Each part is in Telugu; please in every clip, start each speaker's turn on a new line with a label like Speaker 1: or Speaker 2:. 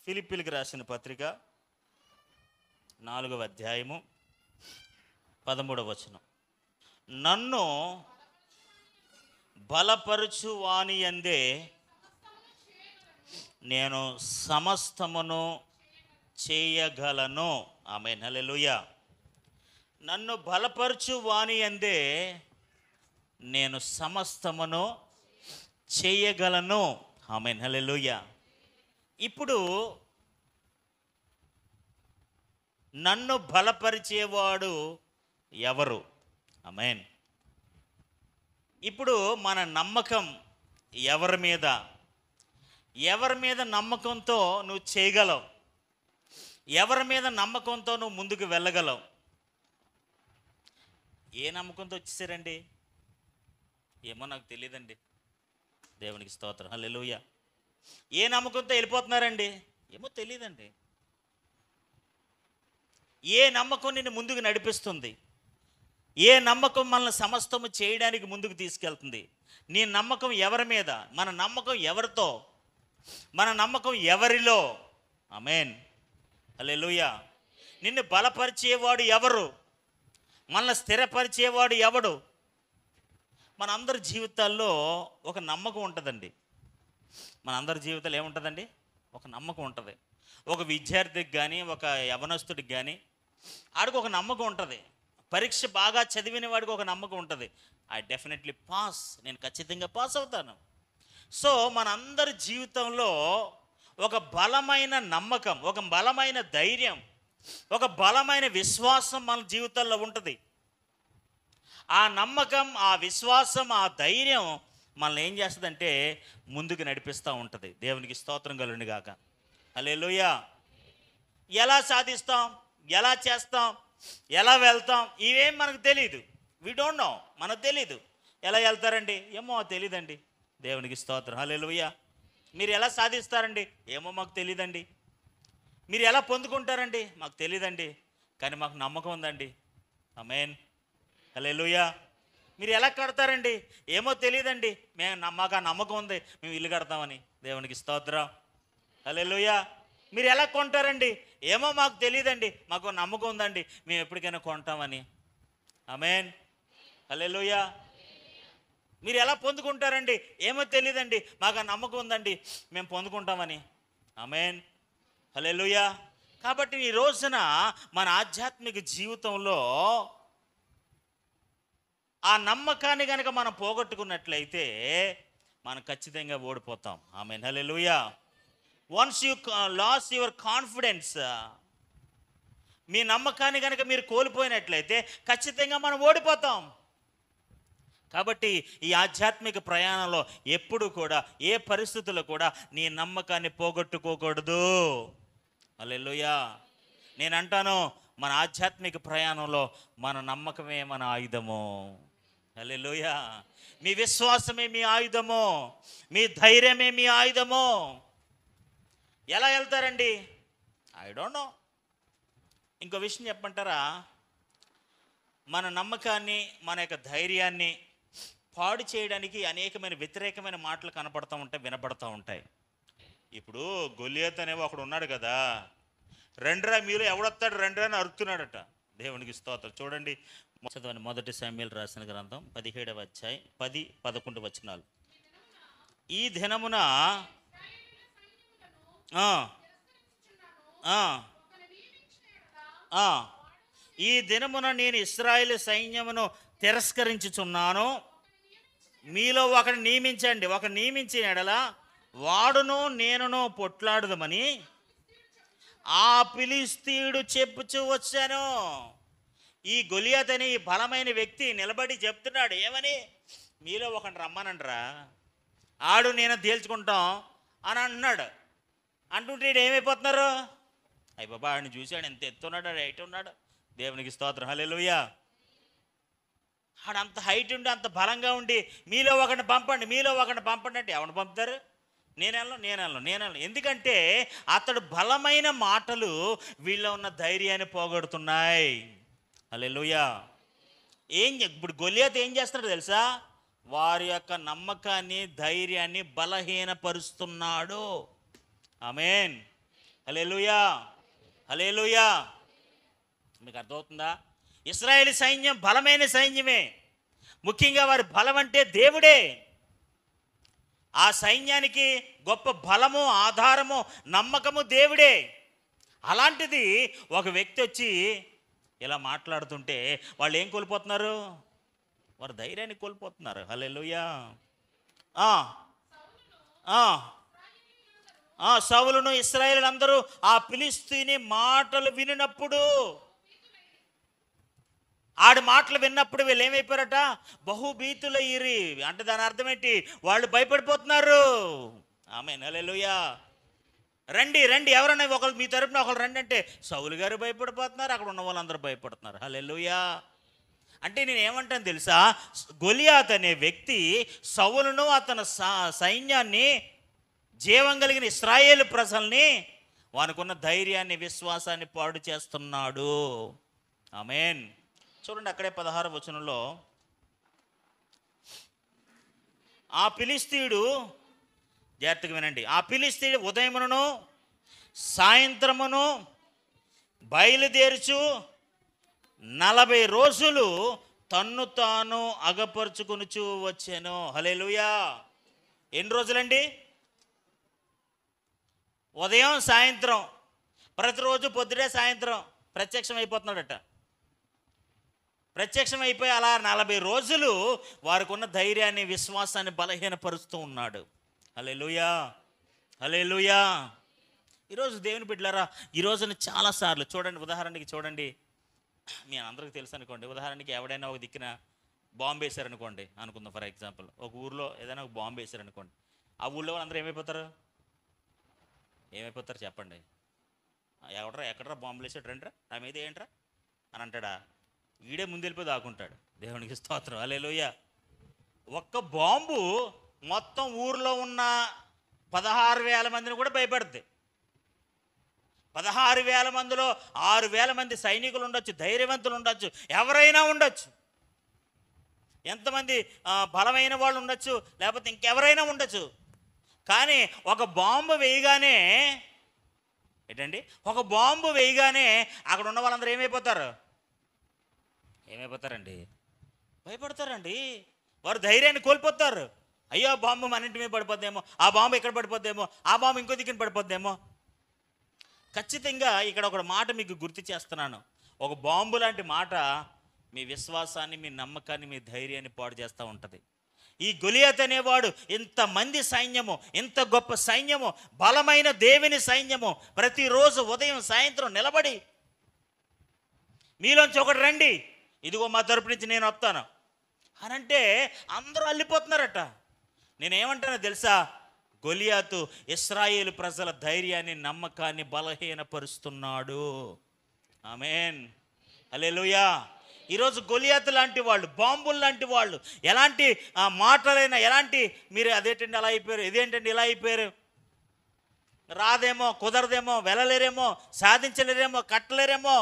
Speaker 1: ఫిలిప్పీలకు రాసిన పత్రిక 4వ అధ్యాయము 13వ వచనం. నన్ను బలపరుచు వాని యందే నేను సమస్తమును చేయగలను. ఆమేన్, హల్లెలూయా. నన్ను బలపరుచు వాని యందే నేను సమస్తమును చేయగలను. ఆమేన్, హల్లెలూయా. ఇప్పుడు నన్ను బలపరిచేవాడు ఎవరు? ఆమేన్. ఇప్పుడు మన నమ్మకం ఎవరి మీద? ఎవరి మీద నమ్మకంతో నువ్వు చేయగలవు? ఎవరి మీద నమ్మకంతో నువ్వు ముందుకు వెళ్ళగలవు? ఏ నమ్మకంతో వచ్చేసారండి? ఏమో నాకు తెలియదండి. దేవునికి స్తోత్రం, హల్లెలూయా. ఏ నమ్మకంతో వెళ్ళిపోతున్నారండి? ఏమో తెలియదండి. ఏ నమ్మకం నిన్ను ముందుకు నడిపిస్తుంది? ఏ నమ్మకం మనల్ని సమస్తము చేయడానికి ముందుకు తీసుకెళ్తుంది? నీ నమ్మకం ఎవరి మీద? మన నమ్మకం ఎవరితో? మన నమ్మకం ఎవరిలో? ఆమేన్, హల్లెలూయా. నిన్ను బలపరిచేవాడు ఎవరు? మనల్ని స్థిరపరిచేవాడు ఎవడు? మనందరి జీవితాల్లో ఒక నమ్మకం ఉంటుందండి. మనందరి జీవితాలు ఏముంటుందండి? ఒక నమ్మకం ఉంటుంది. ఒక విద్యార్థికి కానీ, ఒక యవనస్తుడికి కానీ ఆడికి ఒక నమ్మకం ఉంటుంది. పరీక్ష బాగా చదివిన వాడికి ఒక నమ్మకం ఉంటుంది. ఐ డెఫినెట్లీ పాస్, నేను ఖచ్చితంగా పాస్ అవుతాను. సో మనందరి జీవితంలో ఒక బలమైన నమ్మకం, ఒక బలమైన ధైర్యం, ఒక బలమైన విశ్వాసం మన జీవితాల్లో ఉంటుంది. ఆ నమ్మకం, ఆ విశ్వాసం, ఆ ధైర్యం మనల్ని ఏం చేస్తుందంటే ముందుకు నడిపిస్తూ ఉంటుంది. దేవునికి స్తోత్రం కలుగును గాక. హల్లెలూయా. ఎలా సాధిస్తాం? ఎలా చేస్తాం? ఎలా వెళ్తాం? ఇవేం మనకు తెలియదు. వి డోంట్ నో, మనకు తెలీదు. ఎలా వెళ్తారండి? ఏమో తెలియదండి. దేవునికి స్తోత్రం, హల్లెలూయా. మీరు ఎలా సాధిస్తారండి? ఏమో మాకు తెలియదండి. మీరు ఎలా పొందుకుంటారండి? మాకు తెలియదండి. కానీ మాకు నమ్మకం ఉందండి. ఆమేన్, హల్లెలూయా. మీరు ఎలా కడతారండి? ఏమో తెలియదండి. మాకు ఆ నమ్మకం ఉంది, మేము ఇల్లు కడతామని. దేవునికి స్తోత్రం, హల్లెలూయా. మీరు ఎలా కొంటారండి? ఏమో మాకు తెలియదండి, మాకు నమ్మకం ఉందండి, మేము ఎప్పటికైనా కొంటామని. ఆమేన్, హల్లెలూయా. మీరు ఎలా పొందుకుంటారండి? ఏమో తెలియదండి, మాకు ఆ నమ్మకం ఉందండి, మేము పొందుకుంటామని. ఆమేన్, హల్లెలూయా. కాబట్టి ఈ రోజున మన ఆధ్యాత్మిక జీవితంలో ఆ నమ్మకాన్ని కనుక మనం పోగొట్టుకున్నట్లయితే మనం ఖచ్చితంగా ఓడిపోతాం. Amen, hallelujah. Once you lose your confidence, మీ నమ్మకాన్ని కనుక మీరు కోల్పోయినట్లయితే ఖచ్చితంగా మనం ఓడిపోతాం. కాబట్టి ఈ ఆధ్యాత్మిక ప్రయాణంలో ఎప్పుడు కూడా, ఏ పరిస్థితుల్లో కూడా నీ నమ్మకాన్ని పోగొట్టుకోకూడదు. హల్లెలూయా. నేను అంటాను, మన ఆధ్యాత్మిక ప్రయాణంలో మన నమ్మకమే మన ఆయుధము. హల్లెలూయా. మీ విశ్వాసమే మీ ఆయుధము, మీ ధైర్యమే మీ ఆయుధము. ఎలా వెళ్తారండి? I don't know. ఇంకో విషయం చెప్పమంటారా? మన నమ్మకాన్ని, మన యొక్క ధైర్యాన్ని పాడు చేయడానికి అనేకమైన వ్యతిరేకమైన మాటలు కనపడుతూ ఉంటాయి, వినపడుతూ ఉంటాయి. ఇప్పుడు గొలియాతు అనే ఒకడు ఉన్నాడు కదా, రెండ్రా మీలో ఎవడొస్తాడు రెండ్రా అని అరుతున్నాడట. దేవునికి స్తోత్రం. చూడండి, మొదటి సమూయేలు రాసిన గ్రంథం 17వ అధ్యాయం 10-11 వచనాలు. ఈ దినమున ఈ దినమున నేను ఇశ్రాయేలు సైన్యమును తిరస్కరించుచున్నాను. మీలో ఒకరిని నియమించండి. ఒక నియమించిన ఎడల వాడును నేనును పొట్లాడుదమని ఆ ఫిలిష్తీయుడు చెప్పుచూ వచ్చాను. ఈ గొలియాతు అనే ఈ బలమైన వ్యక్తి నిలబడి చెప్తున్నాడు, ఏమని? మీలో ఒకరిని రమ్మనండ్రా, ఆడు నేను తేల్చుకుంటాం అని అంటున్నాడు. అంటుంటే ఏమైపోతున్నారు? అయ్య బాబా, ఆడిని చూశాడు, ఎంత ఎత్తున్నాడు, ఆడు హైట్ ఉన్నాడు. దేవునికి స్తోత్రం, హల్లెలూయా. ఆడు అంత హైట్ ఉండి, అంత బలంగా ఉండి, మీలో ఒకరిని పంపండి, మీలో ఒకరిని పంపండి అంటే ఎవరిని పంపుతారు? నేను ఎందుకంటే అతడు బలమైన మాటలు వీళ్ళ ఉన్న ధైర్యాన్ని పోగొడుతున్నాయి. హల్లెలూయా. ఇప్పుడు గొలియాతు ఏం చేస్తున్నాడు తెలుసా? వారి యొక్క నమ్మకాన్ని, ధైర్యాన్ని బలహీనపరుస్తున్నాడు. ఆమేన్. హల్లెలూయా, హల్లెలూయా. మీకు అర్థమవుతుందా? ఇశ్రాయేలు సైన్యం బలమైన సైన్యమే. ముఖ్యంగా వారి బలం అంటే దేవుడే. ఆ సైన్యానికి గొప్ప బలము, ఆధారము, నమ్మకము దేవుడే. అలాంటిది ఒక వ్యక్తి వచ్చి ఇలా మాట్లాడుతుంటే వాళ్ళు ఏం కోల్పోతున్నారు? వారు ధైర్యాన్ని కోల్పోతున్నారు. హల్లెలూయా. సౌలును ఇశ్రాయేలులందరూ ఆ ఫిలిష్తీయుని మాటలు వినినప్పుడు, ఆడి మాటలు విన్నప్పుడు వీళ్ళు ఏమైపోయారట? బహుభీతులయ్యిరి. అంటే దాని అర్థం ఏంటి? వాళ్ళు భయపడిపోతున్నారు. ఆమేన్, హల్లెలూయా. రండి రండి, ఎవరన్నా ఒకరు మీ తరపున ఒకరు రండి అంటే సౌలు గారు భయపడిపోతున్నారు, అక్కడ ఉన్న వాళ్ళందరూ భయపడుతున్నారు. హల్లెలూయా. అంటే నేను ఏమంటాను తెలుసా? గొలియాత్ అనే వ్యక్తి సౌలును అతని సైన్యాన్ని, జీవం కలిగిన ఇశ్రాయేలు ప్రజల్ని, వానికున్న ధైర్యాన్ని, విశ్వాసాన్ని పాడు చేస్తున్నాడు. ఆమేన్. చూడండి, అక్కడే 16వ వచనంలో ఆ ఫిలిష్తీయుడు, జాగ్రత్తగా వినండి, ఆ ఫిలిష్తీయుడు ఉదయమును సాయంత్రమును బయలుదేరుచు 40 రోజులు తన్ను తాను అగపరుచుకొనుచు వచ్చాను. హల్లెలూయా. ఎన్ని రోజులండి? ఉదయం సాయంత్రం, ప్రతిరోజు పొద్దుడే సాయంత్రం ప్రత్యక్షం అయిపోతున్నాడట. ప్రత్యక్షం అయిపోయి అలా 40 రోజులు వారికి ఉన్న ధైర్యాన్ని, విశ్వాసాన్ని బలహీనపరుస్తూ ఉన్నాడు. హల్లెలూయా, హల్లెలూయా. ఈరోజు దేవుని బిడ్డలారా, ఈ రోజున చాలాసార్లు చూడండి, ఉదాహరణకి చూడండి, మీ అందరికీ తెలుసు అనుకోండి, ఉదాహరణకి ఎవడైనా ఒక దిక్కున బాంబు వేశారనుకోండి అనుకుందాం. ఫర్ ఎగ్జాంపుల్, ఒక ఊర్లో ఏదైనా ఒక బాంబు వేశారనుకోండి, ఆ ఊళ్ళో వాళ్ళందరూ ఏమైపోతారు? చెప్పండి. ఎక్కడరా బాంబులు వేసాడు, రండిరా నా మీద ఏంట్రా అని అంటాడా? వీడే ముందు వెళ్ళిపోయి దాక్కుంటాడు. దేవునికి స్తోత్రం, హల్లెలూయా. ఒక్క బాంబు మొత్తం ఊర్లో ఉన్న 16,000 మందిని కూడా భయపెడుతుంది. 16,000 మందిలో 6,000 మంది సైనికులు ఉండొచ్చు, ధైర్యవంతులు ఉండొచ్చు, ఎవరైనా ఉండొచ్చు, ఎంతమంది బలమైన వాళ్ళు ఉండొచ్చు, లేకపోతే ఇంకెవరైనా ఉండొచ్చు. కానీ ఒక బాంబు వేయగానే ఏంటండి, ఒక బాంబు వేయగానే అక్కడ ఉన్న వాళ్ళందరూ ఏమైపోతారండి? భయపడతారండి. వారు ధైర్యాన్ని కోల్పోతారు. అయ్యో, బాంబు మన ఇంటి మీద పడిపోద్దేమో, ఆ బాంబు ఇక్కడ పడిపోద్దేమో, ఆ బాంబు ఇంకో దిక్కున పడిపోద్దేమో. ఖచ్చితంగా ఇక్కడ ఒక మాట మీకు గుర్తు చేస్తున్నాను. ఒక బాంబు లాంటి మాట మీ విశ్వాసాన్ని, మీ నమ్మకాన్ని, మీ ధైర్యాన్ని పాడు చేస్తూ ఉంటుంది. ఈ గొలియాత్ అనేవాడు ఇంతమంది సైన్యము, ఇంత గొప్ప సైన్యము, బలమైన దేవుని సైన్యము, ప్రతిరోజు ఉదయం సాయంత్రం నిలబడి మీలోంచి ఒకటి రండి, ఇదిగో మా తరపు నుంచి నేను వస్తాను అని అంటే అందరూ అల్లిపోతున్నారట. నేనేమంటానో తెలుసా? గొలియాతు ఇశ్రాయేలు ప్రజల ధైర్యాన్ని, నమ్మకాన్ని బలహీనపరుస్తున్నాడు. ఆమేన్, హల్లెలూయా. ఈరోజు గొలియాతు లాంటి వాళ్ళు, బాంబులు లాంటి వాళ్ళు, ఎలాంటి మాటలైనా, ఎలాంటి మీరు అదేంటండి అలా అయిపోయారు, ఇదేంటండి ఇలా అయిపోయారు, రాదేమో, కుదరదేమో, వెళ్ళలేరేమో, సాధించలేరేమో, కట్టలేరేమో,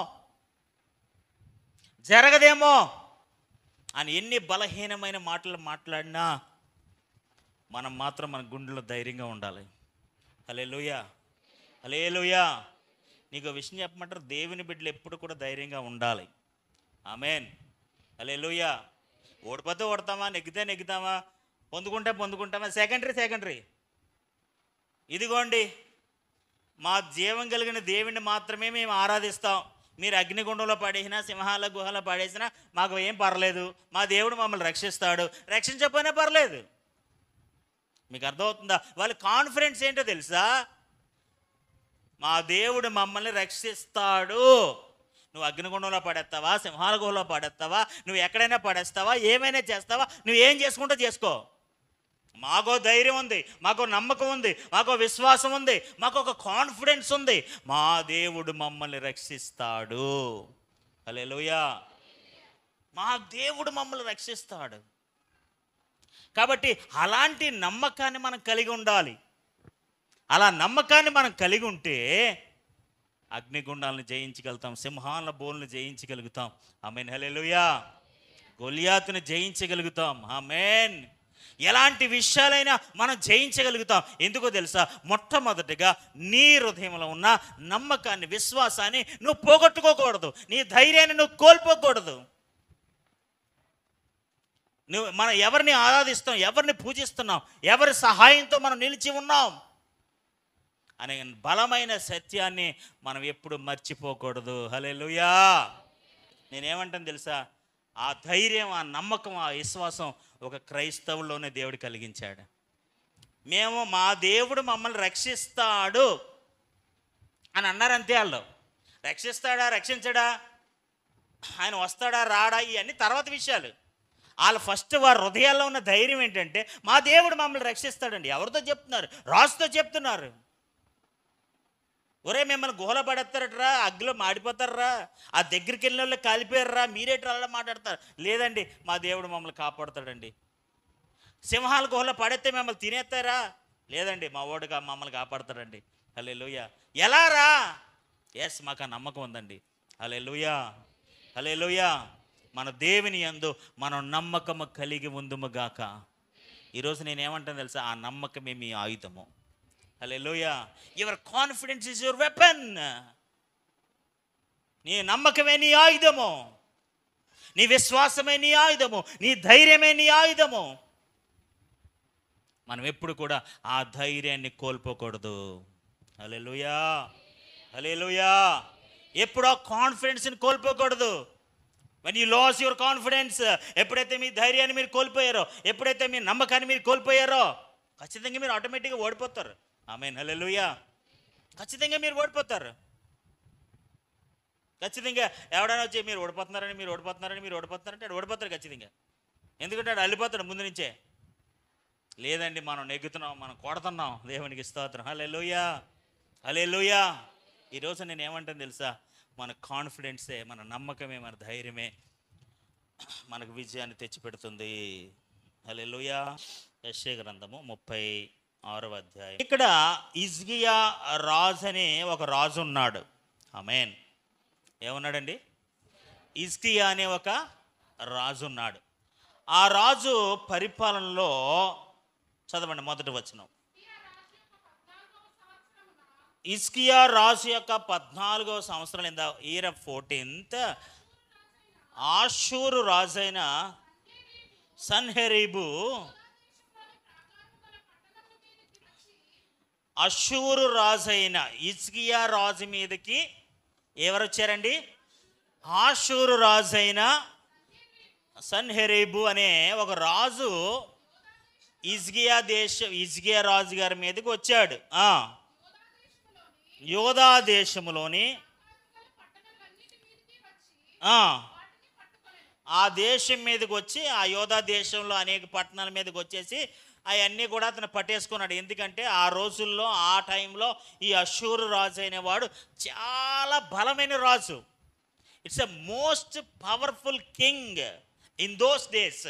Speaker 1: జరగదేమో అని ఎన్ని బలహీనమైన మాటలు మాట్లాడినా మనం మాత్రం మన గుండెలో ధైర్యంగా ఉండాలి. హల్లెలూయా, హల్లెలూయా. నీకు విషయం చెప్పమంటారు, దేవుని బిడ్డలు ఎప్పుడు కూడా ధైర్యంగా ఉండాలి. ఆమేన్, హల్లెలూయా. ఓడిపోతే ఓడతామా, నెగ్గుతామా, పొందుకుంటామా, సెకండరీ. ఇదిగోండి, మా జీవం కలిగిన దేవుణ్ణి మాత్రమే మేము ఆరాధిస్తాం. మీరు అగ్నిగుండంలో పడేసినా, సింహాల గుహలో పడేసినా మాకు ఏం పర్లేదు, మా దేవుడు మమ్మల్ని రక్షిస్తాడు, రక్షించకపోయినా పర్లేదు. మీకు అర్థమవుతుందా? వాళ్ళ కాన్ఫిడెన్స్ ఏంటో తెలుసా? మా దేవుడు మమ్మల్ని రక్షిస్తాడు. నువ్వు అగ్నిగుండంలో పడేస్తావా, సింహాల గుహలో పడేస్తావా, నువ్వు ఎక్కడైనా పడేస్తావా, ఏమైనా చేస్తావా, నువ్వు ఏం చేసుకుంటూ చేసుకో, మాకో ధైర్యం ఉంది, మాకో నమ్మకం ఉంది, మాకో విశ్వాసం ఉంది, మాకు ఒక కాన్ఫిడెన్స్ ఉంది, మా దేవుడు మమ్మల్ని రక్షిస్తాడు. హల్లెలూయా. మా దేవుడు మమ్మల్ని రక్షిస్తాడు. కాబట్టి అలాంటి నమ్మకాన్ని మనం కలిగి ఉండాలి. అలా నమ్మకాన్ని మనం కలిగి ఉంటే అగ్నిగుండాలను జయించగలుగుతాం, సింహాల బోన్లు జయించగలుగుతాం. ఆమేన్, హల్లెలూయా. గొలియాతుని జయించగలుగుతాం. ఆమేన్. ఎలాంటి విషయాలైనా మనం జయించగలుగుతాం. ఎందుకో తెలుసా? మొట్టమొదటిగా నీ హృదయంలో ఉన్న నమ్మకాన్ని, విశ్వాసాన్ని నువ్వు పోగొట్టుకోకూడదు. నీ ధైర్యాన్ని నువ్వు కోల్పోకూడదు. మనం ఎవరిని ఆరాధిస్తాం, ఎవరిని పూజిస్తున్నాం, ఎవరి సహాయంతో మనం నిలిచి ఉన్నాం అనే బలమైన సత్యాన్ని మనం ఎప్పుడు మర్చిపోకూడదు. హల్లెలూయా. నేనేమంటాను తెలుసా? ఆ ధైర్యం, ఆ నమ్మకం, ఆ విశ్వాసం ఒక క్రైస్తవుల్లోనే దేవుడు కలిగించాడు. మా దేవుడు మమ్మల్ని రక్షిస్తాడు అని అన్నారు. అంతే. వాళ్ళు రక్షిస్తాడా, రక్షించడా, ఆయన వస్తాడా, రాడా, ఇవన్నీ తర్వాత విషయాలు. వాళ్ళు ఫస్ట్ వారి హృదయాల్లో ఉన్న ధైర్యం ఏంటంటే మా దేవుడు మమ్మల్ని రక్షిస్తాడండి. ఎవరితో చెప్తున్నారు? రాజుతో చెప్తున్నారు. ఒరే, మిమ్మల్ని గుహలో పడేస్తారట్రా, అగ్గిలో మాడిపోతారా, ఆ దగ్గరికి వెళ్ళిన వాళ్ళు కాలిపోయారా, మీరేట్రా అలా మాట్లాడతారు? లేదండి, మా దేవుడు మమ్మల్ని కాపాడుతాడండి. సింహాల గుహలో పడేస్తే మిమ్మల్ని తినేస్తారా? లేదండి, మా వాడుగా మమ్మల్ని కాపాడుతాడండి. హల్లెలూయా. ఎలా రా? ఎస్, మాకు ఆ నమ్మకం ఉందండి. హల్లెలూయా, హల్లెలూయా. మన దేవుని యందు మనం నమ్మకము కలిగి ఉందుముగాక. ఈరోజు నేనేమంటాను తెలుసా? ఆ నమ్మకమే మీ ఆయుధము. Hallelujah. Your confidence is your weapon. నీ నమ్మకమే నీ ఆయుధము, నీ విశ్వాసమే నీ ఆయుధము, నీ ధైర్యమే నీ ఆయుధము. మనం ఎప్పుడు కూడా ఆ ధైర్యాన్ని కోల్పోకూడదు. హల్లెలూయా, హల్లెలూయా. ఎప్పుడు ఆ కాన్ఫిడెన్స్ని కోల్పోకూడదు. when you lost your confidence, ఎప్పుడైతే మీ ధైర్యాన్ని మీరు కోల్పోయారో, ఎప్పుడైతే మీ నమ్మకాన్ని మీరు కోల్పోయారో, ఖచ్చితంగా మీరు ఆటోమేటిక్గా ఓడిపోతారు. ఆమేన్, హల్లెలూయా. ఖచ్చితంగా మీరు ఓడిపోతారు. ఖచ్చితంగా ఎవడైనా వచ్చి మీరు ఓడిపోతున్నారని అంటే ఓడిపోతారు ఖచ్చితంగా. ఎందుకంటే వాడు అల్లిపోతాడు ముందు నుంచే. లేదండి, మనం నెగ్గుతున్నాం, మనం కొడుతున్నాం. దేవునికి స్తోత్రం. హల్లెలూయా, హల్లెలూయా. ఈరోజు నేను ఏమంటాను తెలుసా? మన కాన్ఫిడెన్సే, మన నమ్మకమే, మన ధైర్యమే మనకు విజయాన్ని తెచ్చిపెడుతుంది. హల్లెలూయా. యెషయా గ్రంథము 36వ అధ్యాయం. ఇక్కడ హిజ్కియా రాజు అనే ఒక రాజు ఉన్నాడు. ఆమేన్. ఏమన్నాడండి? హిజ్కియా అనే ఒక రాజు ఉన్నాడు. ఆ రాజు పరిపాలనలో చదవండి మొదటి వచనం. హిజ్కియా రాజు యొక్క 14వ సంవత్సరం, in the year of 14th, Ashur రాజైన సన్హెరీబు అషూరు రాజైన హిజ్కియా రాజు మీదకి ఎవరు వచ్చారండి? ఆషూరు రాజైన సన్హెరీబు అనే ఒక రాజు హిజ్కియా రాజు గారి మీదకి వచ్చాడు. యోధా దేశములోని ఆ దేశం మీదకి వచ్చి, ఆ యోధా దేశంలో అనేక పట్టణాల మీదకి వచ్చేసి అవన్నీ కూడా అతను పట్టేసుకున్నాడు. ఎందుకంటే ఆ రోజుల్లో, ఆ టైంలో ఈ అషూరు రాజు అనేవాడు చాలా బలమైన రాజు. It's a most powerful king in those days.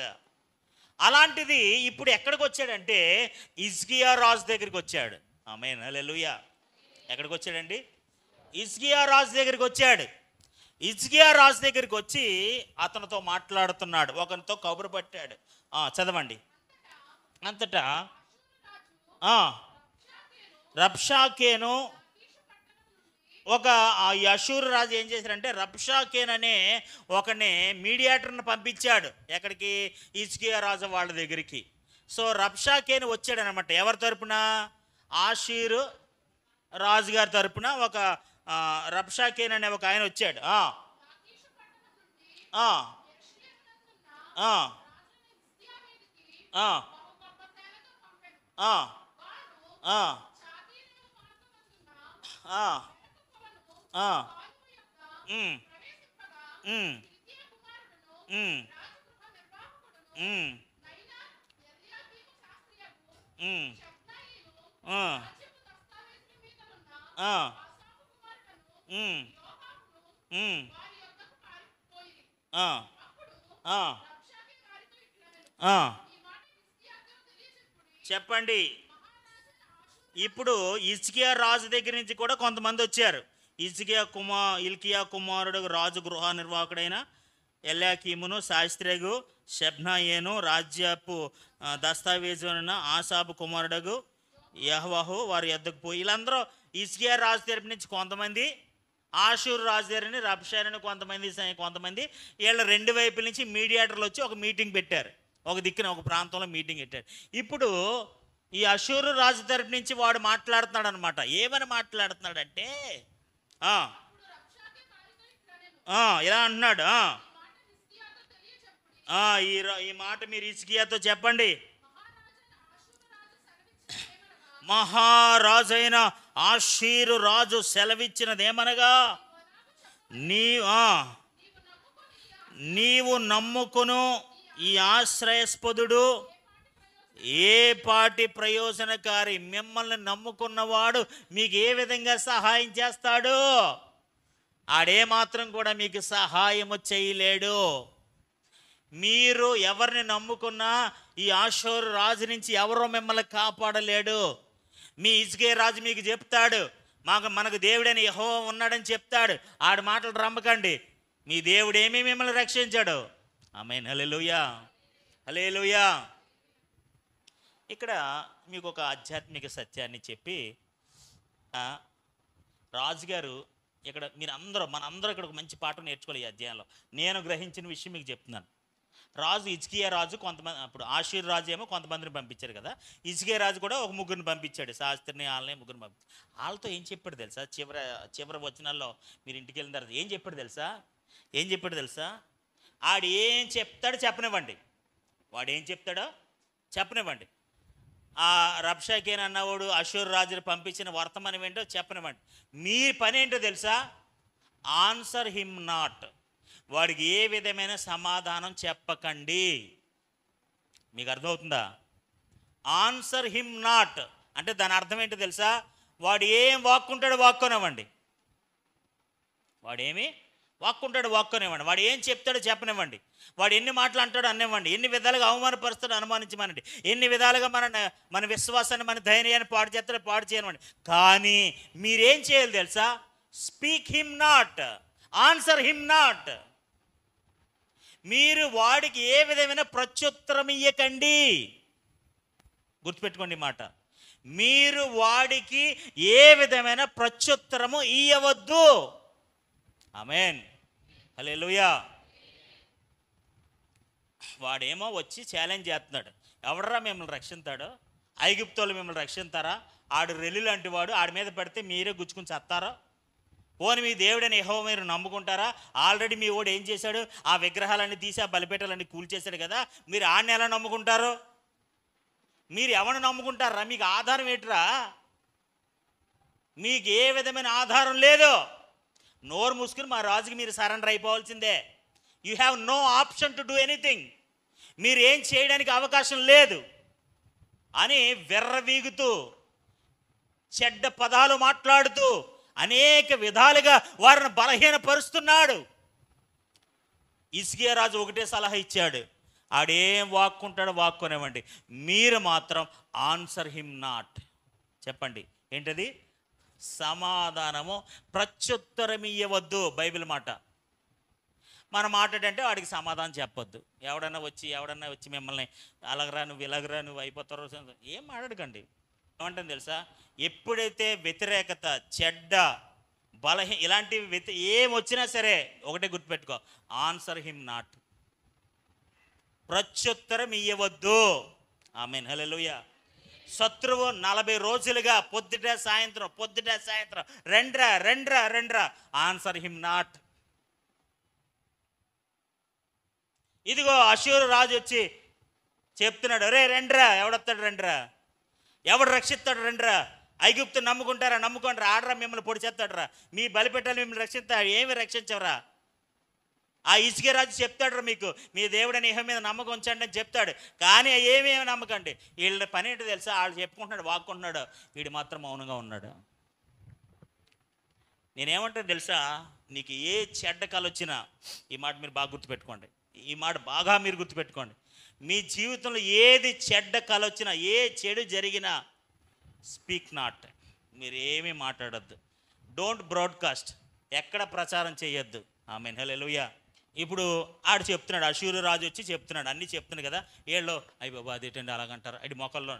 Speaker 1: అలాంటిది ఇప్పుడు ఎక్కడికి వచ్చాడంటే హిజ్కియా రాజు దగ్గరికి వచ్చాడు. ఆమేన్, హల్లెలూయా. ఎక్కడికి వచ్చాడండి? హిజ్కియా రాజు దగ్గరికి వచ్చాడు. హిజ్కియా రాజు దగ్గరికి వచ్చి అతనితో మాట్లాడుతున్నాడు, ఒకరితో కబురు పట్టాడు. చదవండి. అంతటా రబ్షాకేను, ఒక అషూరు రాజు ఏం చేశారంటే రబ్షాకేన్ అనే ఒకని మీడియేటర్ని పంపించాడు. ఎక్కడికి? హిజ్కియా రాజు వాళ్ళ దగ్గరికి. సో రబ్షాకేన్ వచ్చాడు అనమాట. ఎవరి తరపున? ఆషూరు రాజుగారి తరపున ఒక రబ్షాకేన్ అనే ఒక ఆయన వచ్చాడు. చెప్పండి. ఇప్పుడు హిజ్కియా రాజు దగ్గర నుంచి కూడా కొంతమంది వచ్చారు. హిల్కియా కుమారుడు, రాజు గృహ నిర్వాహకుడైన ఎల్యాకీమును, శాస్త్రేగు, షెబ్నాయేను, రాజ్యపు దస్తావేజున ఆసాబు కుమారుడగు యెహోవాహు వారి యొద్దకు పోయి, వీళ్ళందరూ హిజ్కియా రాజు తరపు నుంచి కొంతమంది, ఆషూరు రాజు దగ్గరని రబ్షానని కొంతమంది వీళ్ళ రెండు వైపుల నుంచి మీడియేటర్లు వచ్చి ఒక మీటింగ్ పెట్టారు. ఒక దిక్కున ఒక ప్రాంతంలో మీటింగ్ పెట్టారు. ఇప్పుడు ఈ అషూరు రాజు తరపు నుంచి వాడు మాట్లాడుతున్నాడు అనమాట. ఏమని మాట్లాడుతున్నాడంటే ఇలా అంటున్నాడు, ఈ మాట మీరు హిజ్కియాతో చెప్పండి. మహారాజైన ఆషూరు రాజు సెలవిచ్చినదేమనగా, నీవు నమ్ముకును ఈ ఆశ్రయస్పదుడు ఏ పాటి ప్రయోజనకారి. మిమ్మల్ని నమ్ముకున్నవాడు మీకు ఏ విధంగా సహాయం చేస్తాడు? ఆడే మాత్రం కూడా మీకు సహాయము చేయలేడు. మీరు ఎవరిని నమ్ముకున్నా ఈ ఆషూరు రాజు నుంచి ఎవరో మిమ్మల్ని కాపాడలేడు. మీ హిజ్కియా రాజు మీకు చెప్తాడు, మనకు దేవుడైన యెహోవా ఉన్నాడని చెప్తాడు. ఆడి మాటలు రమ్మకండి, మీ దేవుడేమీ మిమ్మల్ని రక్షించాడు. ఆమేన్, హల్లెలూయా, హల్లెలూయా. ఇక్కడ మీకు ఒక ఆధ్యాత్మిక సత్యాన్ని చెప్పి, రాజుగారు ఇక్కడ మనందరూ ఇక్కడ ఒక మంచి పాఠం నేర్చుకోవాలి ఈ అధ్యాయంలో. నేను గ్రహించిన విషయం మీకు చెప్తున్నాను. రాజు హిజ్కియా రాజు కొంతమంది, అప్పుడు ఆషూరు రాజు ఏమో కొంతమందిని పంపించారు కదా, హిజ్కియా రాజు కూడా ఒక ముగ్గురిని పంపించాడు, శాస్త్రిని వాళ్ళని ముగ్గురిని పంపించాడు. వాళ్ళతో ఏం చెప్పాడు తెలుసా? చివరి వచనాల్లో మీరు ఇంటికి వెళ్ళిన తర్వాత ఏం చెప్పాడు తెలుసా? ఆడు ఏం చెప్తాడో చెప్పనివ్వండి, వాడు ఏం చెప్తాడో చెప్పనివ్వండి. ఆ రబ్షాకేన్ అన్నవాడు అషూరు రాజుని పంపించిన వర్తమానం ఏంటో చెప్పనివ్వండి. మీ పని ఏంటో తెలుసా? Answer him not. వాడికి ఏ విధమైన సమాధానం చెప్పకండి. మీకు అర్థమవుతుందా? ఆన్సర్ హిమ్ నాట్ అంటే దాని అర్థం ఏంటో తెలుసా? వాడు ఏం వాక్కుంటాడో వాక్కొనివ్వండి. వాడు ఏం చెప్తాడో చెప్పనివ్వండి. వాడు ఎన్ని మాటలు అంటాడో అనివ్వండి. ఎన్ని విధాలుగా అవమానపరుస్తాడో అనుమానించమనండి. ఎన్ని విధాలుగా మన విశ్వాసాన్ని, మన ధైర్యాన్ని పాడు చేస్తాడో పాడు చేయనివ్వండి. కానీ మీరేం చేయాలి తెలుసా? Speak him not, answer him not. మీరు వాడికి ఏ విధమైన ప్రత్యుత్తరం ఇయ్యకండి. గుర్తుపెట్టుకోండి మాట. మీరు వాడికి ఏ విధమైన ప్రత్యుత్తరము ఇయ్యవద్దు. ఆమేన్, హల్లెలూయా. వాడేమో వచ్చి ఛాలెంజ్ చేస్తున్నాడు, ఎవడరా మిమ్మల్ని రక్షిస్తాడో? ఐగుప్తోళ్ళు మిమ్మల్ని రక్షిస్తారా? ఆడు రెల్లి లాంటి వాడు, ఆడి మీద పడితే మీరే గుచ్చుకుని చస్తారా? పోని మీ దేవుడని యెహోవా మీరు నమ్ముకుంటారా? ఆల్రెడీ మీ వాడు ఏం చేశాడు? ఆ విగ్రహాలన్నీ తీసి ఆ బలిపీఠాలన్నీ కూల్చేశాడు కదా. మీరు ఆడిని ఎలా నమ్ముకుంటారు? మీరు ఎవరిని నమ్ముకుంటారా? మీకు ఆధారం ఏంట్రా? మీకు ఏ విధమైన ఆధారం లేదు. నోరు మూసుకుని మా రాజుకి మీరు సరెండర్ అయిపోవాల్సిందే. You have no option to do anything. మీరు ఏం చేయడానికి అవకాశం లేదు అని వెర్రవీగుతూ, చెడ్డ పదాలు మాట్లాడుతూ, అనేక విధాలుగా వారిని బలహీనపరుస్తున్నాడు. హిజ్కియా రాజు ఒకటే సలహా ఇచ్చాడు, ఆడేం వాక్కుంటాడో వాక్కునివ్వండి, మీరు మాత్రం ఆన్సర్ హిమ్ నాట్. చెప్పండి ఏంటది? సమాధానము, ప్రత్యుత్తరం ఇయ్యవద్దు. బైబిల్ మాట. మన మాట్లాడంటే వాడికి సమాధానం చెప్పొద్దు. ఎవడన్నా వచ్చి మిమ్మల్ని అలాగరా నువ్వు ఇలాగరా నువ్వు అయిపోతారో ఏం మాట్లాడకండి. ఏమంటుంది తెలుసా? ఎప్పుడైతే వ్యతిరేకత, చెడ్డ, ఇలాంటివి ఏం వచ్చినా సరే ఒకటే గుర్తుపెట్టుకో, ఆన్సర్ హిమ్ నాట్. ప్రత్యుత్తరం ఇయ్యవద్దు. ఆమేన్, హల్లెలూయా. శత్రువు 40 రోజులుగా పొద్దుట సాయంత్రం రెండ్రా ఆన్సర్ హిమ్ నాట్. ఇదిగో అషూరు రాజు వచ్చి చెప్తున్నాడు, రే రెండ్రా, ఎవడొస్తాడు రెండ్రా, ఎవడు రక్షిస్తాడు రెండ్రా, ఐగుప్తు నమ్ముకుంటారా, నమ్ముకుంటారా, ఆడరా మిమ్మల్ని పొడి చేస్తాడరా, మీ బలిపెట్టాలి మిమ్మల్ని రక్షిస్తాడు, ఏమి రక్షించవరా. ఆ హిజ్కియా రాజు చెప్తాడు, మీకు మీ దేవుడని యెహోవా మీద నమ్మకం ఉంచండి అని చెప్తాడు. కానీ ఏమేమి నమ్మకండి. వీళ్ళ పని ఏంటో తెలుసా? వాళ్ళు చెప్పుకుంటున్నాడు, వాక్కుంటున్నాడు, వీడు మాత్రం మౌనంగా ఉన్నాడు. నేనేమంటాను తెలుసా? నీకు ఏ చెడ్డ కళ వచ్చినా, ఈ మాట మీరు బాగా గుర్తుపెట్టుకోండి, ఈ మాట బాగా మీరు గుర్తుపెట్టుకోండి. మీ జీవితంలో ఏది చెడ్డ కళ వచ్చినా, ఏ చెడు జరిగినా, స్పీక్ నాట్. మీరు ఏమీ మాట్లాడద్దు. Don't broadcast. ఎక్కడ ప్రచారం చేయొద్దు. ఆమేన్, హల్లెలూయా. ఇప్పుడు ఆడు చెప్తున్నాడు, అశూరు రాజు వచ్చి చెప్తున్నాడు, అన్నీ చెప్తున్నాడు కదా. ఏళ్ళు అయ్యి బాబు అదేటండి అలాగంటారు, అడి మొక్కల్లో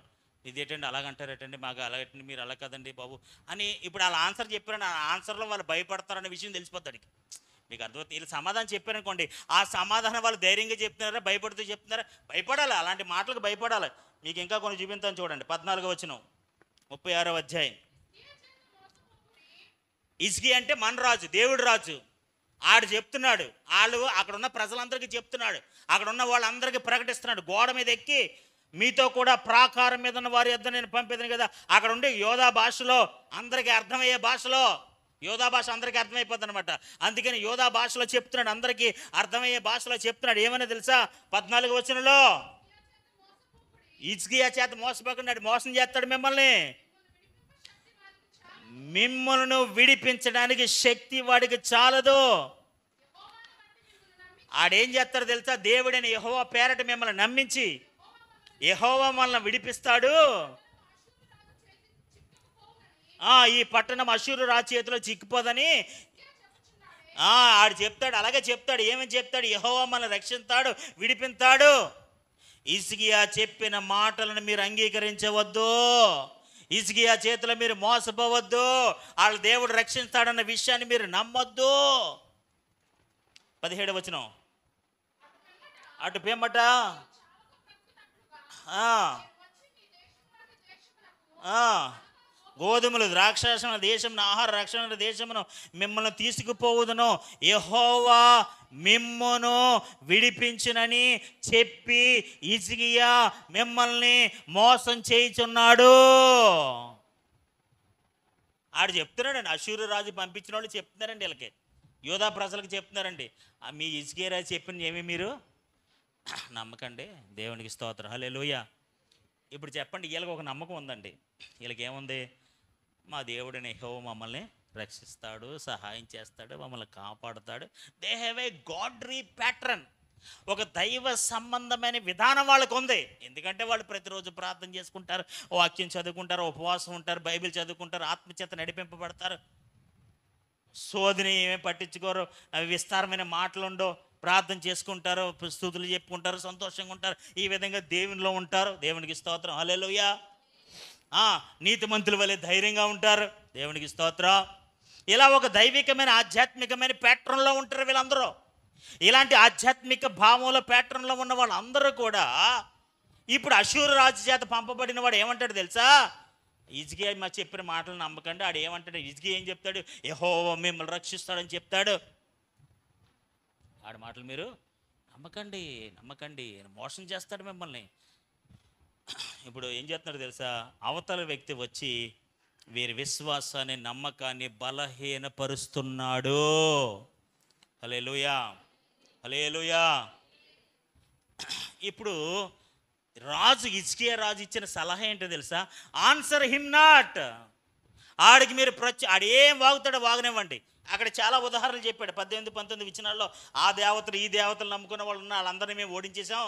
Speaker 1: ఇదేటండి అలాగంటారేటండి, మాకు అలాగండి, మీరు అలా కదండి బాబు అని. ఇప్పుడు వాళ్ళ ఆన్సర్ చెప్పారని ఆ ఆన్సర్లో వాళ్ళు భయపడతారనే విషయం తెలిసిపోద్ది. మీకు అర్థమవుతుంది. వీళ్ళు సమాధానం చెప్పారనుకోండి, ఆ సమాధానం వాళ్ళు ధైర్యంగా చెప్తున్నారా భయపడుతూ చెప్తున్నారా? భయపడాలి, అలాంటి మాటలకు భయపడాలి. మీకు ఇంకా కొన్ని చూపించాను చూడండి. 14వ వచనం 36వ అధ్యాయం. హిజ్కియా అంటే మన రాజు, దేవుడు రాజు. ఆడు చెప్తున్నాడు, వాళ్ళు అక్కడ ఉన్న ప్రజలందరికీ చెప్తున్నాడు, అక్కడ ఉన్న వాళ్ళందరికీ ప్రకటిస్తున్నాడు. గోడ మీద ఎక్కి మీతో కూడా ప్రాకారం మీద ఉన్న వారి యొద్ద నేను పంపేదని కదా. అక్కడ ఉండి యోధా భాషలో, అందరికీ అర్థమయ్యే భాషలో, యోధా భాష అందరికీ అర్థమైపోద్ది అనమాట. అందుకని యోధా భాషలో చెప్తున్నాడు, అందరికీ అర్థమయ్యే భాషలో చెప్తున్నాడు. ఏమని తెలుసా? 14వ వచనంలో, హిజ్కియా చేత మోసపోకుండా మోసం చేస్తాడు మిమ్మల్ని, మిమ్మల్ని విడిపించడానికి శక్తి వాడికి చాలదు. ఆడేం చేస్తాడు తెలుసా? దేవుడైన యెహోవా పేరట మిమ్మల్ని నమ్మించి యెహోవా మనల్ని విడిపిస్తాడు, ఈ పట్టణం అష్షూరు రాజు చేతిలో చిక్కిపోదని ఆడు చెప్తాడు. అలాగే చెప్తాడు. ఏమని చెప్తాడు? యెహోవా మనల్ని రక్షిస్తాడు, విడిపిస్తాడు. హిజ్కియా చెప్పిన మాటలను మీరు అంగీకరించవద్దు, హిజ్కియా చేతిలో మీరు మోసపోవద్దు, వాళ్ళ దేవుడు రక్షిస్తాడన్న విషయాన్ని మీరు నమ్మొద్దు. 17వ వచనం. అటు పిమ్మట గోధుమలు ద్రాక్షారసముల దేశమును, ఆహార రక్షణ దేశమును మిమ్మల్ని తీసుకుపోవుదును, యెహోవా మిమ్మును విడిపించునని చెప్పి హిజ్కియా మిమ్మల్ని మోసం చేయుచున్నాడు. ఆడు చెప్తున్నాడండి, అష్షూరు రాజు పంపించిన వాళ్ళు చెప్తున్నారండి, వీళ్ళకి యోధా ప్రజలకు చెప్తున్నారండి, మీ హిజ్కియా రాజు చెప్పింది ఏమి మీరు నమ్మకండి. దేవునికి స్తోత్రం, హల్లెలూయా. ఇప్పుడు చెప్పండి, వీళ్ళకి ఒక నమ్మకం ఉందండి. వీళ్ళకి ఏముంది? మా దేవుడిని యెహోవా మమ్మల్ని రక్షిస్తాడు, సహాయం చేస్తాడు, మమ్మల్ని కాపాడుతాడు. They have a godly pattern, ఒక దైవ సంబంధమైన విధానం వాళ్ళకు ఉంది. ఎందుకంటే వాళ్ళు ప్రతిరోజు ప్రార్థన చేసుకుంటారు, వాక్యం చదువుకుంటారు, ఉపవాసం ఉంటారు, బైబిల్ చదువుకుంటారు, ఆత్మచేత నడిపింపబడతారు, శోధని ఏమీ పట్టించుకోరు, అవి విస్తారమైన మాటలుండో, ప్రార్థన చేసుకుంటారు, స్తుతులు చెప్పుకుంటారు, సంతోషంగా ఉంటారు. ఈ విధంగా దేవునిలో ఉంటారు. దేవునికి స్తోత్రం, హల్లెలూయా. నీతిమంతుల వలె ధైర్యంగా ఉంటారు. దేవునికి స్తోత్రం. ఇలా ఒక దైవికమైన ఆధ్యాత్మికమైన ప్యాటర్న్లో ఉంటారు వీళ్ళందరూ. ఇలాంటి ఆధ్యాత్మిక భావంలో ప్యాటర్న్లో ఉన్న వాళ్ళందరూ కూడా ఇప్పుడు అష్షూరు రాజు చేత పంపబడిన వాడు ఏమంటాడు తెలుసా? హిజ్కియా మా చెప్పిన మాటలు నమ్మకండి. ఆడు ఏమంటాడు? హిజ్కియా ఏం చెప్తాడు? యెహోవా మిమ్మల్ని రక్షిస్తాడని చెప్తాడు. ఆడి మాటలు మీరు నమ్మకండి, నమ్మకండి, మోసం చేస్తాడు మిమ్మల్ని. ఇప్పుడు ఏం చేస్తున్నాడు తెలుసా? అవతల వ్యక్తి వచ్చి వీరి విశ్వాసాన్ని, నమ్మకాన్ని బలహీనపరుస్తున్నాడు. హల్లెలూయా, హల్లెలూయా. ఇప్పుడు రాజు, హిజ్కియా రాజు ఇచ్చిన సలహా ఏంటో తెలుసా? Answer him not. ఆడికి మీరు ఆడేం వాగుతాడో వాగనివ్వండి. అక్కడ చాలా ఉదాహరణలు చెప్పాడు. 18-19 వచనాల్లో ఆ దేవతలు ఈ దేవతలు నమ్ముకున్న వాళ్ళు ఉన్న వాళ్ళందరినీ మేము ఓడించేసాం,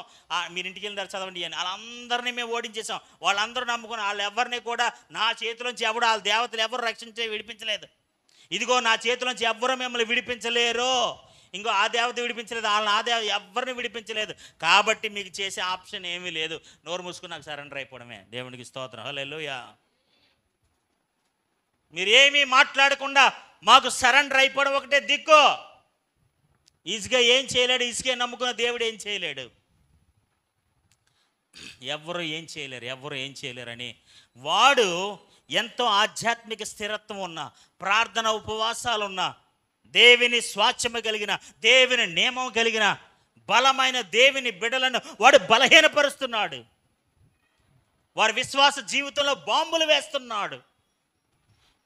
Speaker 1: మీరు ఇంటికి వెళ్ళిన చదవండి అని, వాళ్ళందరినీ మేము ఓడించేసాం. వాళ్ళందరూ నమ్ముకున్న వాళ్ళు ఎవరిని కూడా నా చేతిలోంచి ఎవడు, వాళ్ళ దేవతలు ఎవరు విడిపించలేదు. ఇదిగో నా చేతిలోంచి ఎవ్వరూ మిమ్మల్ని విడిపించలేరు. ఇంకో ఆ దేవత విడిపించలేదు, వాళ్ళని ఆ దేవత ఎవరిని విడిపించలేదు. కాబట్టి మీకు చేసే ఆప్షన్ ఏమీ లేదు, నోరు మూసుకుని నాకు సరెండర్ అయిపోవడమే. దేవునికి స్తోత్రం, హల్లెలూయా. మీరేమీ మాట్లాడకుండా మాకు సరెండర్ అయిపోవడం ఒకటే దిక్కు. హిజ్కియా ఏం చేయలేడు, హిజ్కియా నమ్ముకున్న దేవుడు ఏం చేయలేడు. ఎవరు ఏం చేయలేరు, ఎవరు ఏం చేయలేరని వాడు ఎంతో ఆధ్యాత్మిక స్థిరత్వం ఉన్న, ప్రార్థన ఉపవాసాలున్న, దేవుని స్వాచ్ఛము కలిగిన, దేవుని నియమం కలిగిన బలమైన దేవుని బిడ్డలను వాడు బలహీనపరుస్తున్నాడు. వారి విశ్వాస జీవితంలో బాంబులు వేస్తున్నాడు.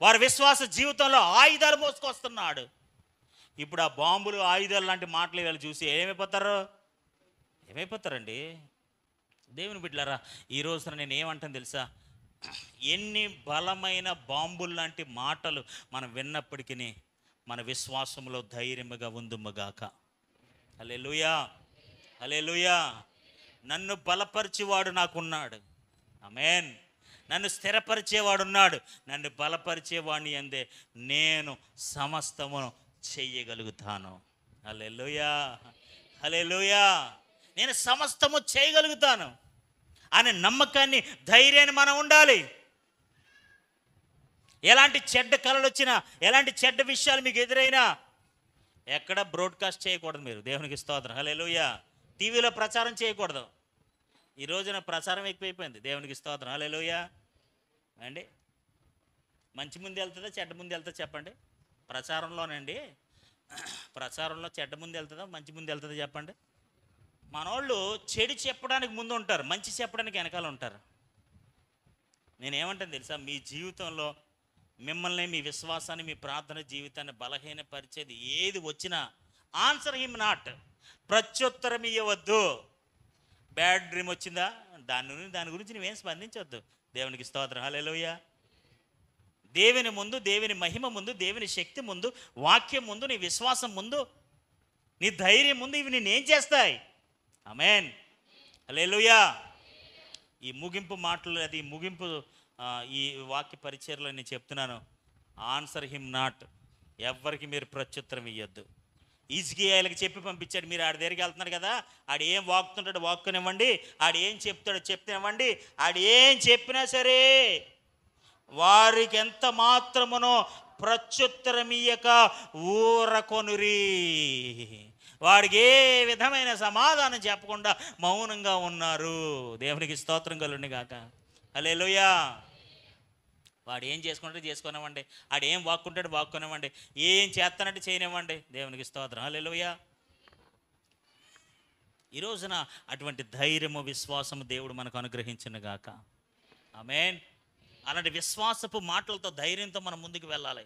Speaker 1: వారి విశ్వాస జీవితంలో ఆయుధాలు మోసుకొస్తున్నాడు. ఇప్పుడు ఆ బాంబులు, ఆయుధాలు లాంటి మాటలు వీళ్ళు చూసి ఏమైపోతారండి? దేవుని బిడ్డలారా, ఈ రోజున నేను ఏమంటాను తెలుసా? ఎన్ని బలమైన బాంబులు లాంటి మాటలు మనం విన్నప్పటికీ మన విశ్వాసంలో ధైర్యముగా ఉందుముగాక. హల్లెలూయా, హల్లెలూయా. నన్ను బలపరిచేవాడు నాకున్నాడు. ఆమేన్. నన్ను స్థిరపరిచేవాడున్నాడు. నన్ను బలపరిచేవాడిని అందే నేను సమస్తమును చెయ్యగలుగుతాను. హల్లెలూయా, హల్లెలూయా. నేను సమస్తము చేయగలుగుతాను అనే నమ్మకాన్ని, ధైర్యాన్ని మనం ఉండాలి. ఎలాంటి చెడ్డ కళలు వచ్చినా, ఎలాంటి చెడ్డ విషయాలు మీకు ఎదురైనా ఎక్కడ బ్రాడ్కాస్ట్ చేయకూడదు. మీరు దేవునికి స్తోత్రం. హల్లెలూయా. టీవీలో ప్రచారం చేయకూడదు. ఈ రోజున ప్రచారం ఎక్కువైపోయింది. దేవునికి స్తోత్రం. హల్లెలూయా. అండి, మంచి ముందు వెళ్తుందా చెడ్డ ముందు వెళ్తుందా చెప్పండి? ప్రచారంలోనండి, ప్రచారంలో చెడ్డ ముందు వెళ్తుందా మంచి ముందు వెళ్తుందా చెప్పండి? మనోళ్ళు చెడు చెప్పడానికి ముందు ఉంటారు, మంచి చెప్పడానికి వెనకాల ఉంటారు. నేనేమంటాను తెలుసా, మీ జీవితంలో మిమ్మల్ని, మీ విశ్వాసాన్ని, మీ ప్రార్థన జీవితాన్ని బలహీనపరిచేది ఏది వచ్చినా ఆన్సర్ హిమ్ నాట్, ప్రత్యుత్తరం ఇవ్వవద్దు. బ్యాడ్ డ్రీమ్ వచ్చిందా, దాని గురించి నువ్వేం స్పందించవద్దు. దేవునికి స్తోత్రం. హల్లెలూయా. దేవుని ముందు, దేవుని మహిమ ముందు, దేవుని శక్తి ముందు, వాక్యం ముందు, నీ విశ్వాసం ముందు, నీ ధైర్యం ముందు ఇవి నేనేం చేస్తాయి? ఆమేన్. హల్లెలూయా. ఈ ముగింపు మాటలు, అది ముగింపు ఈ వాక్య పరిచర్లో నేను చెప్తున్నాను. ఆన్సర్ హిమ్ నాట్, ఎవ్వరికి మీరు ప్రత్యుత్తరం ఇవ్వద్దు. హిజ్కియాకి చెప్పి పంపించాడు, మీరు ఆడి దగ్గరికి వెళ్తున్నారు కదా, ఆడు ఏం వాక్కుతుంటాడు వాక్కునివ్వండి, ఆడు ఏం చెప్తాడో చెప్తేనివ్వండి, ఆడు ఏం చెప్పినా సరే వారికి ఎంత మాత్రమునో ప్రత్యుత్తరం ఇయ్యక ఊరకొనురి. వాడికి ఏ విధమైన సమాధానం చెప్పకుండా మౌనంగా ఉన్నారు. దేవునికి స్తోత్రం కలుగును గాక. హల్లెలూయా. వాడు ఏం చేసుకుంటే చేసుకునివ్వండి, ఆడు ఏం వాక్కుంటాడు వాక్కునివ్వండి, ఏం చేస్తానంటే చేయనివ్వండి. దేవునికి స్తోత్రం. హల్లెలూయా. ఈ రోజున అటువంటి ధైర్యము, విశ్వాసము దేవుడు మనకు అనుగ్రహించును గాక. ఆమేన్. అలాంటి విశ్వాసపు మాటలతో, ధైర్యంతో మనం ముందుకు వెళ్ళాలి.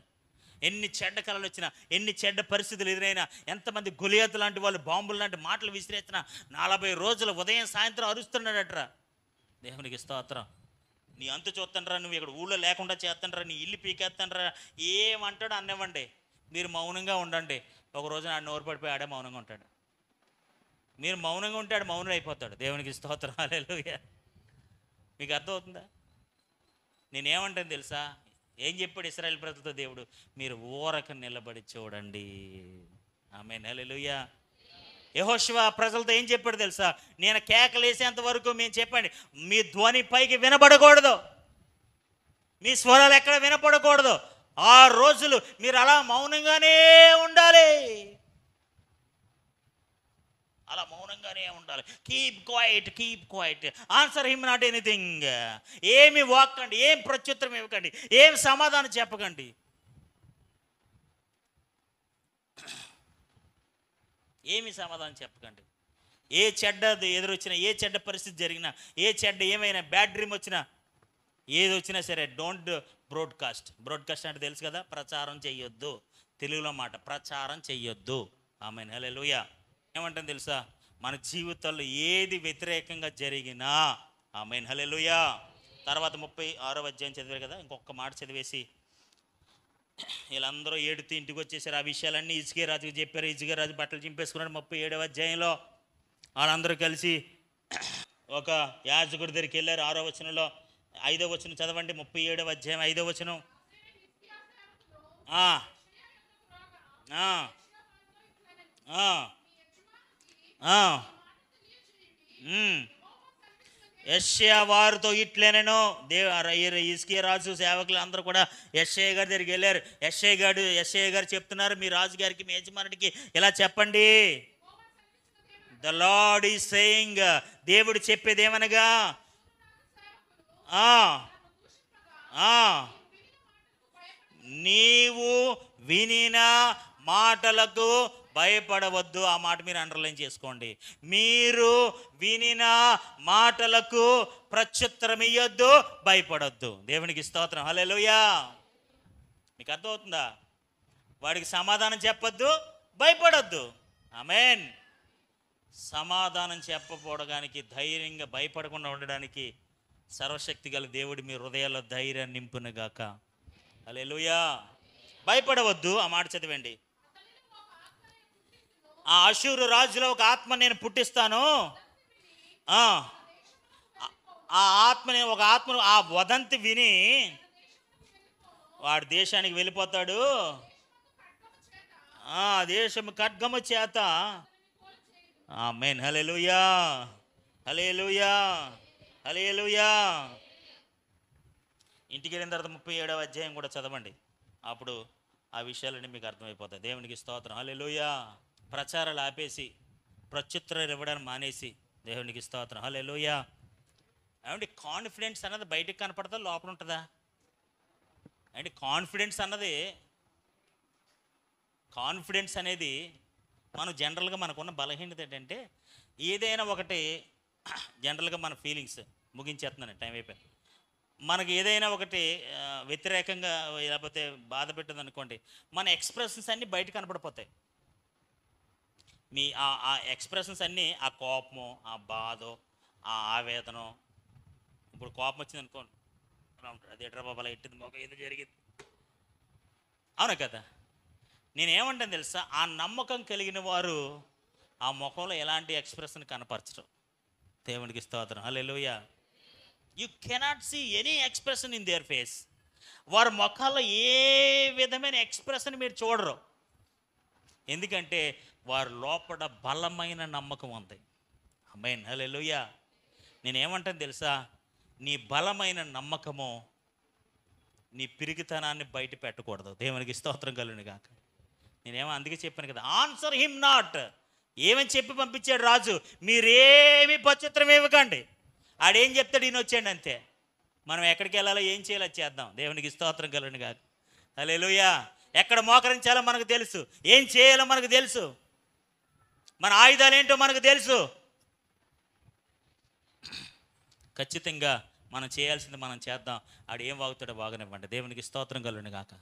Speaker 1: ఎన్ని చెడ్డ కళలు వచ్చినా, ఎన్ని చెడ్డ పరిస్థితులు ఎదురైనా, ఎంతమంది గొలియాతు లాంటి వాళ్ళు బాంబులు లాంటి మాటలు విసిరేసినా 40 రోజులు ఉదయం సాయంత్రం అరుస్తున్నాడట్రా. దేవునికి స్తోత్రం. నీ అంతు చూస్తానరా, నువ్వు ఇక్కడ ఊళ్ళో లేకుండా చేస్తానరా, నీ ఇల్లు పీకేస్తానరా, ఏమంటాడు అనివ్వండి. మీరు మౌనంగా ఉండండి. ఒక రోజున ఆడు నోరు పడిపోయి ఆడే మౌనంగా ఉంటాడు. మీరు మౌనంగా ఉంటే ఆడు మౌనం అయిపోతాడు. దేవునికి స్తోత్రం. హల్లెలూయా. మీకు అర్థమవుతుందా? నేనేమంటాను తెలుసా, ఏం చెప్పాడు ఇశ్రాయేలు ప్రజలతో దేవుడు? మీరు ఊరక నిలబడి చూడండి. ఆమేన్. హల్లెలూయా. యెహోషువ ప్రజలతో ఏం చెప్పాడు తెలుసా? నేను కేకలేసేంత వరకు మేము చెప్పండి, మీ ధ్వని పైకి వినపడకూడదు, మీ స్వరాలు ఎక్కడ వినపడకూడదు. 6 రోజులు మీరు అలా మౌనంగానే ఉండాలి. అలా మౌనంగానే ఉండాలి. Keep quiet, keep quiet. Answer him not anything. ఏమి వాక్కండి, ఏం ప్రత్యుత్తరం ఇవ్వకండి, ఏం సమాధానం చెప్పకండి. ఏమి సమాధానం చెప్పకండి. ఏ చెడ్డ ఎదురొచ్చినా, ఏ చెడ్డ పరిస్థితి జరిగినా, ఏ చెడ్డ ఏమైనా బ్యాడ్ డ్రీమ్ వచ్చినా, ఏది వచ్చినా సరే డోంట్ బ్రాడ్కాస్ట్. బ్రాడ్కాస్ట్ అంటే తెలుసు కదా, ప్రచారం చెయ్యొద్దు. తెలుగులో మాట, ప్రచారం చెయ్యొద్దు. ఆమేన్. హల్లెలూయా. ఏమంటాను తెలుసా, మన జీవితాల్లో ఏది వ్యతిరేకంగా జరిగినా, ఆమేన్ హల్లెలూయా. తర్వాత 36వ అధ్యాయం చదివారు కదా, ఇంకొక మాట చదివేసి వీళ్ళందరూ ఏడుతూ ఇంటికి వచ్చేసారు. ఆ విషయాలన్నీ హిజ్కియా రాజుకి చెప్పారు. హిజ్కియా రాజు బట్టలు చింపేసుకున్నాడు. 37వ అధ్యాయంలో వాళ్ళందరూ కలిసి ఒక యాజకుడి దగ్గరికి వెళ్ళారు. 6వ వచనంలో 5వ వచనం చదవండి. 37వ అధ్యాయం 5వ వచనం. యెషయా వారితో ఇట్లనేనో హిజ్కియా రాజు సేవకులు అందరూ కూడా యెషయా గారి దగ్గరికి వెళ్ళారు. యెషయా గారు చెప్తున్నారు, మీ రాజుగారికి, మీ యజమానుడికి ఇలా చెప్పండి. ద లార్డ్ ఈజ్ సేయింగ్, దేవుడు చెప్పేది ఏమనగా, నీవు వినిన మాటలకు భయపడవద్దు. ఆ మాట మీరు అండర్లైన్ చేసుకోండి. మీరు వినిన మాటలకు ప్రత్యుత్తరం ఇయ్యొద్దు, భయపడొద్దు. దేవునికి స్తోత్రం. హల్లెలూయా. మీకు అర్థమవుతుందా? వాడికి సమాధానం చెప్పొద్దు, భయపడొద్దు. ఆమేన్. సమాధానం చెప్పకపోవడానికి, ధైర్యంగా భయపడకుండా ఉండడానికి సర్వశక్తి గల దేవుడు మీ హృదయాల్లో ధైర్యాన్ని నింపునుగాక. హల్లెలూయా. భయపడవద్దు. ఆ మాట చదివండి. ఆ అషూరు రాజులో ఒక ఆత్మ నేను పుట్టిస్తాను. ఆ ఆత్మని, ఒక ఆత్మను, ఆ వదంతి విని వాడు దేశానికి వెళ్ళిపోతాడు. దేశము ఖడ్గము చేత. ఆమేన్. హల్లెలూయా, హల్లెలూయా, హల్లెలూయా. ఇంటికి వెళ్ళిన తర్వాత 37వ అధ్యాయం కూడా చదవండి. అప్పుడు ఆ విషయాలన్నీ మీకు అర్థమైపోతాయి. దేవునికి స్తోత్రం. హల్లెలూయా. ప్రచారాలు ఆపేసి ప్రత్యుత్తరాలు ఇవ్వడానికి మానేసి దేవునికి స్తోత్రం. హల్లెలూయా. ఏమంటే కాన్ఫిడెన్స్ అన్నది బయటకు కనపడతా, లోపల ఉంటుందా? అంటే కాన్ఫిడెన్స్ అనేది మనం జనరల్గా మనకున్న బలహీనత ఏంటంటే, ఏదైనా ఒకటి జనరల్గా మన ఫీలింగ్స్ ముగించేస్తున్నాను, టైం అయిపోయింది. మనకి ఏదైనా ఒకటి వ్యతిరేకంగా లేకపోతే బాధ పెట్టింది అనుకోండి, మన ఎక్స్ప్రెషన్స్ అన్నీ బయట కనపడిపోతాయి. మీ ఆ ఎక్స్ప్రెషన్స్ అన్నీ, ఆ కోపము, ఆ బాధ, ఆ ఆవేదన. ఇప్పుడు కోపం వచ్చింది అనుకోండి, అదేట్రా బాబా ఎట్టింది మొక్క ఏదో జరిగింది, అవునా కదా? నేనేమంటాను తెలుసా, ఆ నమ్మకం కలిగిన వారు ఆ ముఖంలో ఎలాంటి ఎక్స్ప్రెషన్ కనపరచరు. దేవునికి స్తోత్రం. Hallelujah. You cannot see any expression in their face. వారి ముఖాల్లో ఏ విధమైన ఎక్స్ప్రెషన్ మీరు చూడరు. ఎందుకంటే వారి లోపల బలమైన నమ్మకం ఉంది. ఆమేన్. హల్లెలూయా. నేనేమంటాను తెలుసా, నీ బలమైన నమ్మకము నీ పిరిగితనాన్ని బయట పెట్టకూడదు. దేవునికి స్తోత్రం కలుగును గాక. నేనేమో అందుకే చెప్పాను కదా, ఆన్సర్ హిమ్ నాట్. ఏమని చెప్పి పంపించాడు రాజు, మీరేమి పచ్చుత్రం ఇవ్వకండి, ఆడేం చెప్తాడు ఈయన వచ్చాడు అంతే. మనం ఎక్కడికి వెళ్ళాలో ఏం చేయాలో చేద్దాం. దేవునికి స్తోత్రం కలుగును గాక. హల్లెలూయా. ఎక్కడ మోకరించాలో మనకు తెలుసు, ఏం చేయాలో మనకు తెలుసు, మన ఆయుధాలు ఏంటో మనకు తెలుసు. ఖచ్చితంగా మనం చేయాల్సింది మనం చేద్దాం. ఆడు ఏం వాగుతాడో వాగనివ్వండి. దేవునికి స్తోత్రం కలుగును గాక.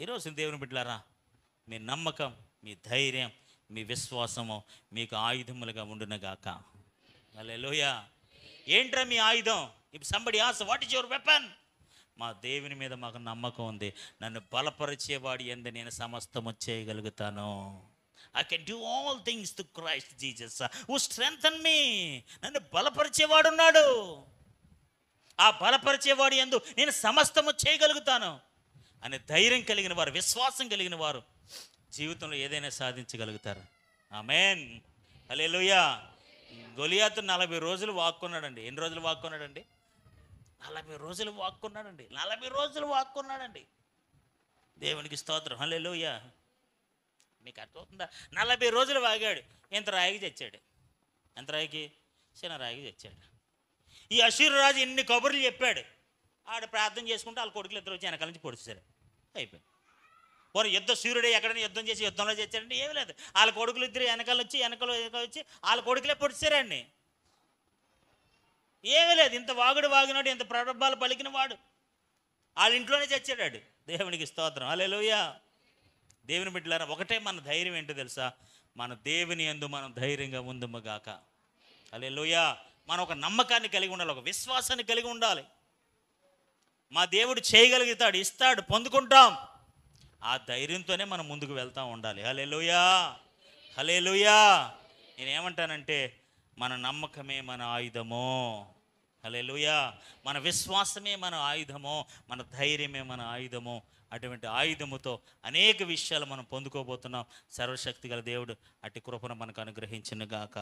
Speaker 1: ఈరోజు దేవుని బిడ్డలారా, మీ నమ్మకం, మీ ధైర్యం, మీ విశ్వాసము మీకు ఆయుధములుగా ఉండునుగాక. హల్లెలూయా. ఏంట్రా మీ ఆయుధం? ఇప్పుడు somebody ask what is your weapon? మా దేవుని మీద మాకు నమ్మకం ఉంది. నన్ను బలపరిచేవాడి యందు నేను సమస్తము చేయగలుగుతాను. I can do all things through Christ Jesus who strengthen me. నన్ను బలపరిచేవాడు ఉన్నాడు. ఆ బలపరిచేవాడు యందు నేను సమస్తము చేయగలుగుతాను అనే ధైర్యం కలిగిన వారు, విశ్వాసం కలిగిన వారు జీవితంలో ఏదైనా సాధించగలుగుతారు. ఆమేన్. హల్లెలూయా. గొలియాతు 40 రోజులు వాక్కున్నాడండి. ఎన్ని రోజులు వాక్కున్నాడండి? 40 రోజులు వాక్కున్నాడండి. 40 రోజులు వాక్కున్నాడండి. దేవునికి స్తోత్రం. హల్లెలూయా. మీకు అర్థమవుతుందా? 40 రోజులు వాగాడు. ఎంత రాయికి తెచ్చాడు? ఎంత రాయికి? చిన్న రాయికి తెచ్చాడు. ఈ అషూరు రాజు ఎన్ని కబుర్లు చెప్పాడు. ఆడ ప్రార్థన చేసుకుంటే వాళ్ళ కొడుకులు ఇద్దరు వచ్చి వెనకాల నుంచి పొడిచారు. అయిపోయింది. పోనీ యుద్ధ సూర్యుడే ఎక్కడైనా యుద్ధం చేసి యుద్ధంలో చేశాడంటే ఏమీ లేదు. వాళ్ళ కొడుకులు ఇద్దరు వెనకాల వచ్చి వాళ్ళ కొడుకులే పొడిచారండి. ఏమీ లేదు. ఇంత వాగుడు వాగినాడు, ఇంత ప్రగల్భాలు పలికిన వాడు వాళ్ళ ఇంట్లోనే చచ్చాడు. దేవునికి స్తోత్రం. హల్లెలూయా. దేవుని బిడ్డలారా, ఒకటే మన ధైర్యం ఏంటో తెలుసా, మన దేవుని యందు మనం ధైర్యంగా ఉందుముగాక. హల్లెలూయా. మనం ఒక నమ్మకాన్ని కలిగి ఉండాలి, ఒక విశ్వాసాన్ని కలిగి ఉండాలి. మా దేవుడు చేయగలుగుతాడు, ఇస్తాడు, పొందుకుంటాం. ఆ ధైర్యంతోనే మనం ముందుకు వెళ్తూ ఉండాలి. హల్లెలూయా, హల్లెలూయా. నేనేమంటానంటే మన నమ్మకమే మన ఆయుధము. హల్లెలూయా. మన విశ్వాసమే మన ఆయుధము, మన ధైర్యమే మన ఆయుధము. అటువంటి ఆయుధముతో అనేక విషయాలు మనం పొందుకోబోతున్నాం. సర్వశక్తి గల దేవుడు అట్టి కృపను మనకు అనుగ్రహించును గాక.